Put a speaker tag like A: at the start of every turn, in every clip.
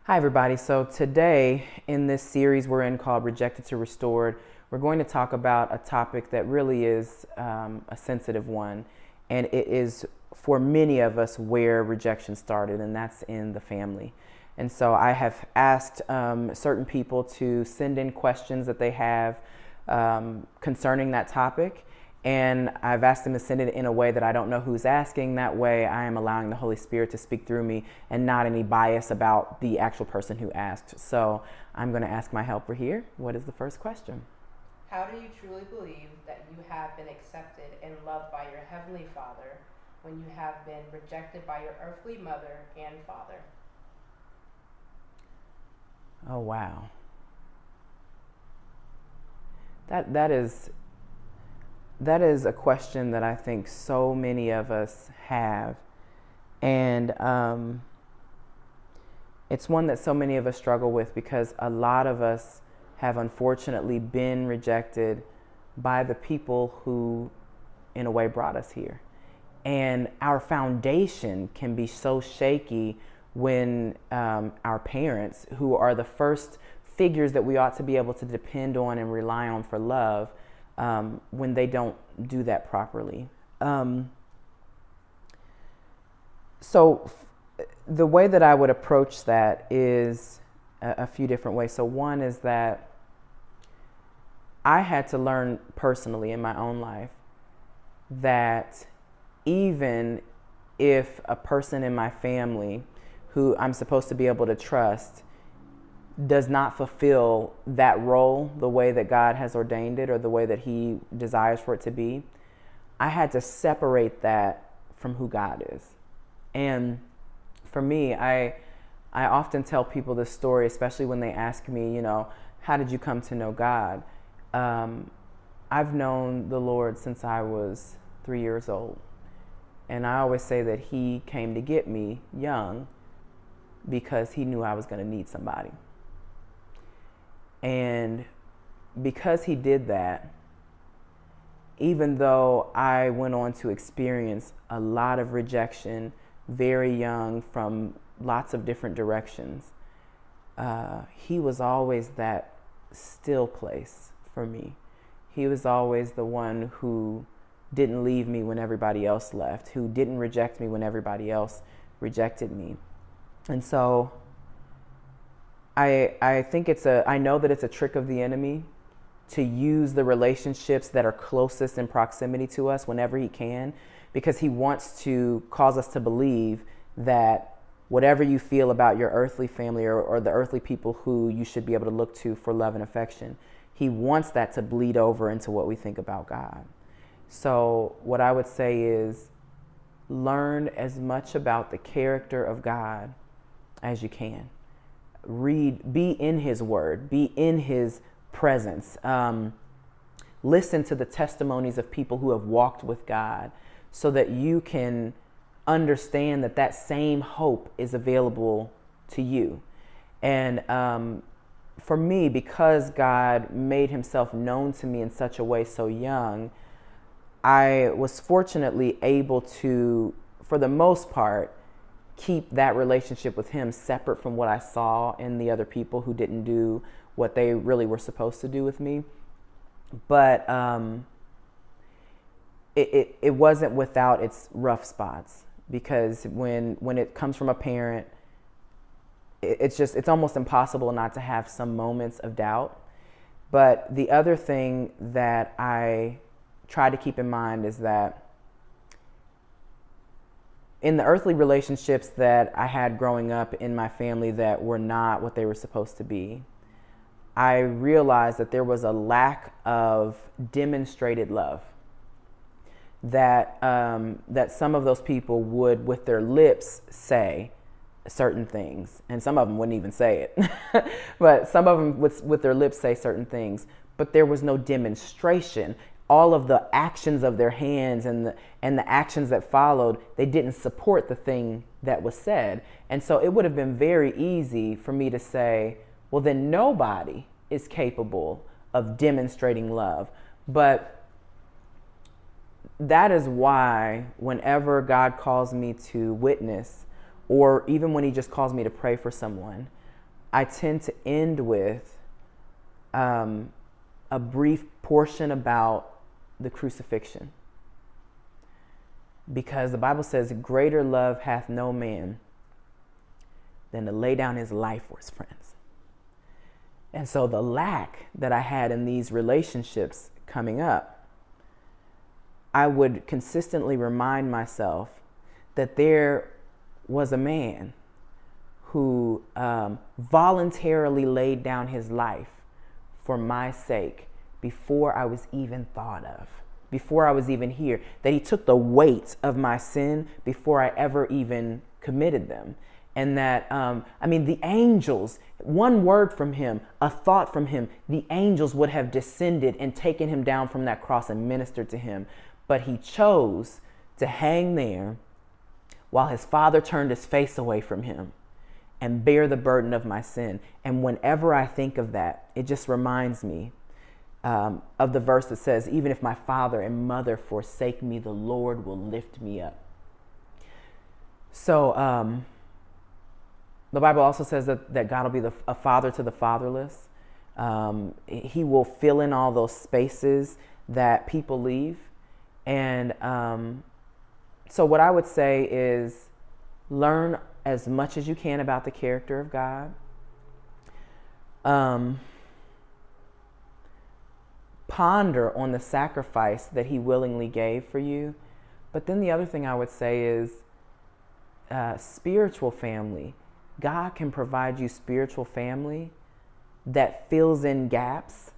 A: Hi, everybody. So today in this series we're in called Rejected to Restored, we're going to talk about a topic that really is a sensitive one. And it is for many of us where rejection started, and that's in the family. And so I have asked certain people to send in questions that they have concerning that topic. And I've asked them to send it in a way that I don't know who's asking. That way I am allowing the Holy Spirit to speak through me and not any bias about the actual person who asked. So I'm going to ask my helper here. What is the first question?
B: How do you truly believe that you have been accepted and loved by your Heavenly Father when you have been rejected by your earthly mother and father?
A: Oh, wow. That is a question that I think so many of us have. And it's one that so many of us struggle with because a lot of us have unfortunately been rejected by the people who, in a way, brought us here. And our foundation can be so shaky when our parents, who are the first figures that we ought to be able to depend on and rely on for love, when they don't do that properly. So the way that I would approach that is a few different ways. So one is that I had to learn personally in my own life that even if a person in my family who I'm supposed to be able to trust does not fulfill that role the way that God has ordained it or the way that He desires for it to be, I had to separate that from who God is. And for me, I often tell people this story, especially when they ask me, how did you come to know God? I've known the Lord since I was 3 years old. And I always say that He came to get me young because He knew I was going to need somebody. And because He did that, even though I went on to experience a lot of rejection very young from lots of different directions, He was always that still place for me. He was always the one who didn't leave me when everybody else left, who didn't reject me when everybody else rejected me. And so I think I know that it's a trick of the enemy to use the relationships that are closest in proximity to us whenever he can, because he wants to cause us to believe that whatever you feel about your earthly family or the earthly people who you should be able to look to for love and affection, he wants that to bleed over into what we think about God. So what I would say is learn as much about the character of God as you can. Read, be in His Word, be in His presence. Listen to the testimonies of people who have walked with God so that you can understand that that same hope is available to you. And for me, because God made Himself known to me in such a way so young, I was fortunately able to, for the most part, keep that relationship with Him separate from what I saw in the other people who didn't do what they really were supposed to do with me. But it wasn't without its rough spots, because when it comes from a parent, it's almost impossible not to have some moments of doubt. But the other thing that I try to keep in mind is that in the earthly relationships that I had growing up in my family that were not what they were supposed to be, I realized that there was a lack of demonstrated love. That some of those people would, with their lips, say certain things, and some of them wouldn't even say it. But some of them with their lips say certain things, but there was no demonstration. All of the actions of their hands and the actions that followed, they didn't support the thing that was said. And so it would have been very easy for me to say, well, then nobody is capable of demonstrating love. But that is why whenever God calls me to witness, or even when He just calls me to pray for someone, I tend to end with a brief portion about the crucifixion. Because the Bible says, greater love hath no man than to lay down his life for his friends. And so the lack that I had in these relationships coming up, I would consistently remind myself that there was a man who voluntarily laid down his life for my sake before I was even thought of, before I was even here, that he took the weight of my sin before I ever even committed them. And that, the angels, one word from him, a thought from him, the angels would have descended and taken him down from that cross and ministered to him. But he chose to hang there while his Father turned his face away from him and bear the burden of my sin. And whenever I think of that, it just reminds me of the verse that says, even if my father and mother forsake me, the Lord will lift me up. So the Bible also says that God will be a father to the fatherless. He will fill in all those spaces that people leave. And so what I would say is learn as much as you can about the character of God. Ponder on the sacrifice that he willingly gave for you. But then the other thing I would say is spiritual family. God can provide you spiritual family that fills in gaps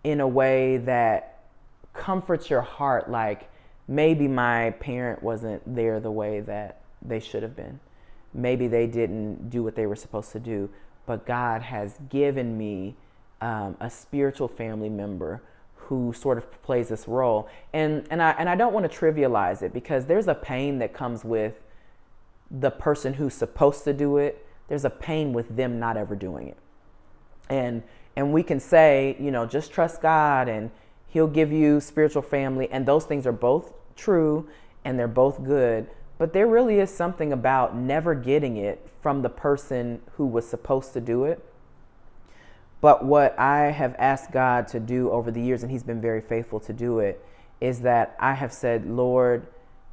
A: in a way that comforts your heart. Like, maybe my parent wasn't there the way that they should have been. Maybe they didn't do what they were supposed to do, but God has given me a spiritual family member who sort of plays this role. And I don't want to trivialize it, because there's a pain that comes with the person who's supposed to do it. There's a pain with them not ever doing it. And we can say, just trust God and he'll give you spiritual family. And those things are both true and they're both good. But there really is something about never getting it from the person who was supposed to do it. But what I have asked God to do over the years, and he's been very faithful to do it, is that I have said, Lord,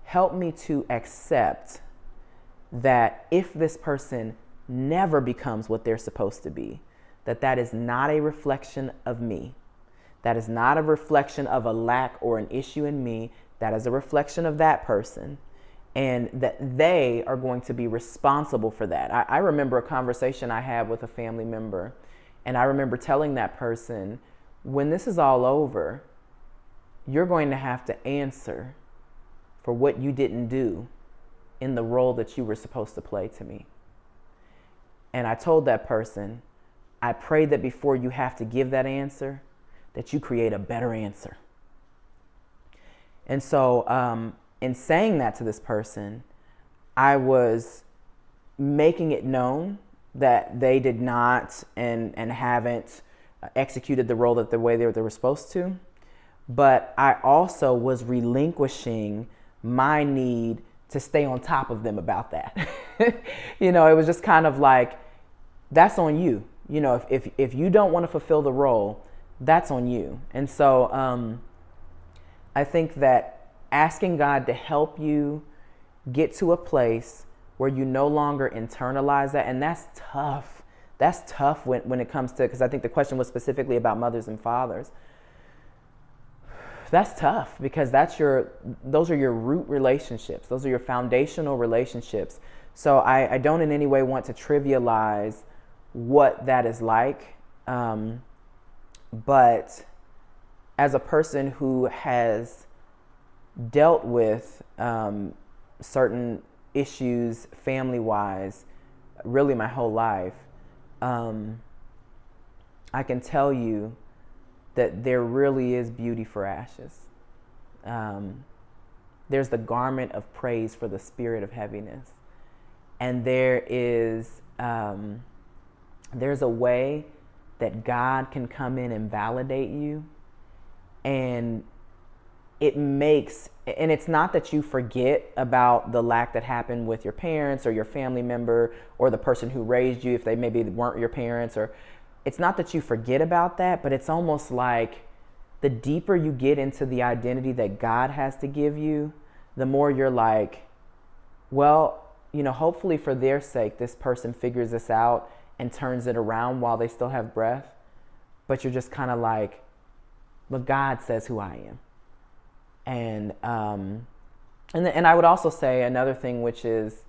A: help me to accept that if this person never becomes what they're supposed to be, that is not a reflection of me. That is not a reflection of a lack or an issue in me. That is a reflection of that person. And that they are going to be responsible for that. I remember a conversation I had with a family member, and I remember telling that person, when this is all over, you're going to have to answer for what you didn't do in the role that you were supposed to play to me. And I told that person, I pray that before you have to give that answer, that you create a better answer. And so in saying that to this person, I was making it known that they did not and haven't executed the role the way they were supposed to. But I also was relinquishing my need to stay on top of them about that. It was just kind of like, that's on you. If you don't want to fulfill the role, that's on you. And so I think that asking God to help you get to a place where you no longer internalize that, and that's tough. That's tough when it comes to, because I think the question was specifically about mothers and fathers. That's tough, because those are your root relationships. Those are your foundational relationships. So I don't in any way want to trivialize what that is like. But as a person who has dealt with certain issues family-wise really my whole life, I can tell you that there really is beauty for ashes. There's the garment of praise for the spirit of heaviness. And there's a way that God can come in and validate you. And it makes, and it's not that you forget about the lack that happened with your parents or your family member or the person who raised you if they maybe weren't your parents, or it's not that you forget about that, but it's almost like the deeper you get into the identity that God has to give you, the more you're like, well, hopefully for their sake, this person figures this out and turns it around while they still have breath. But you're just kind of like, but God says who I am. And I would also say another thing, which is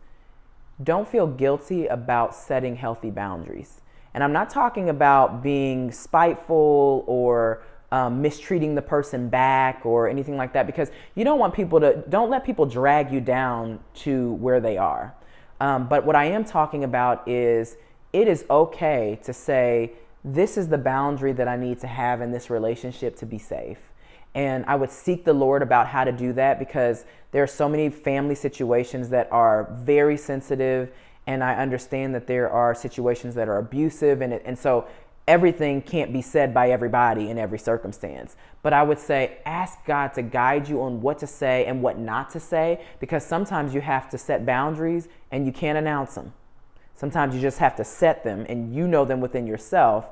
A: don't feel guilty about setting healthy boundaries. And I'm not talking about being spiteful or mistreating the person back or anything like that, because you don't let people drag you down to where they are. But what I am talking about is it is okay to say, this is the boundary that I need to have in this relationship to be safe. And I would seek the Lord about how to do that, because there are so many family situations that are very sensitive, and I understand that there are situations that are abusive, and so everything can't be said by everybody in every circumstance. But I would say ask God to guide you on what to say and what not to say, because sometimes you have to set boundaries and you can't announce them. Sometimes you just have to set them, and you know them within yourself,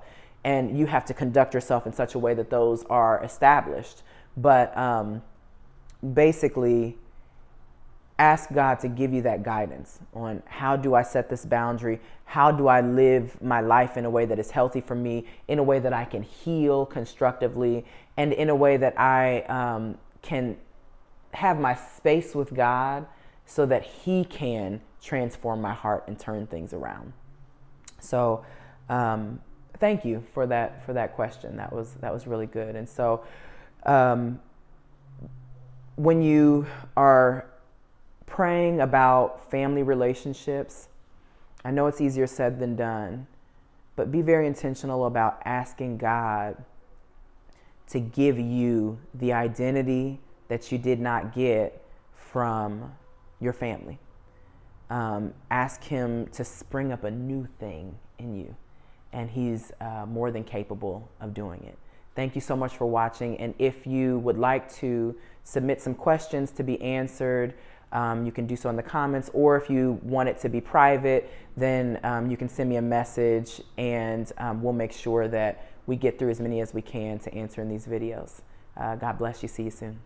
A: and you have to conduct yourself in such a way that those are established. But basically, ask God to give you that guidance on how do I set this boundary? How do I live my life in a way that is healthy for me, in a way that I can heal constructively, and in a way that I can have my space with God so that He can transform my heart and turn things around. So thank you for that question. That was really good. And so when you are praying about family relationships, I know it's easier said than done, but be very intentional about asking God to give you the identity that you did not get from your family. Ask Him to spring up a new thing in you, and He's more than capable of doing it. Thank you so much for watching, and if you would like to submit some questions to be answered, you can do so in the comments, or if you want it to be private, then you can send me a message, and we'll make sure that we get through as many as we can to answer in these videos. God bless you. See you soon.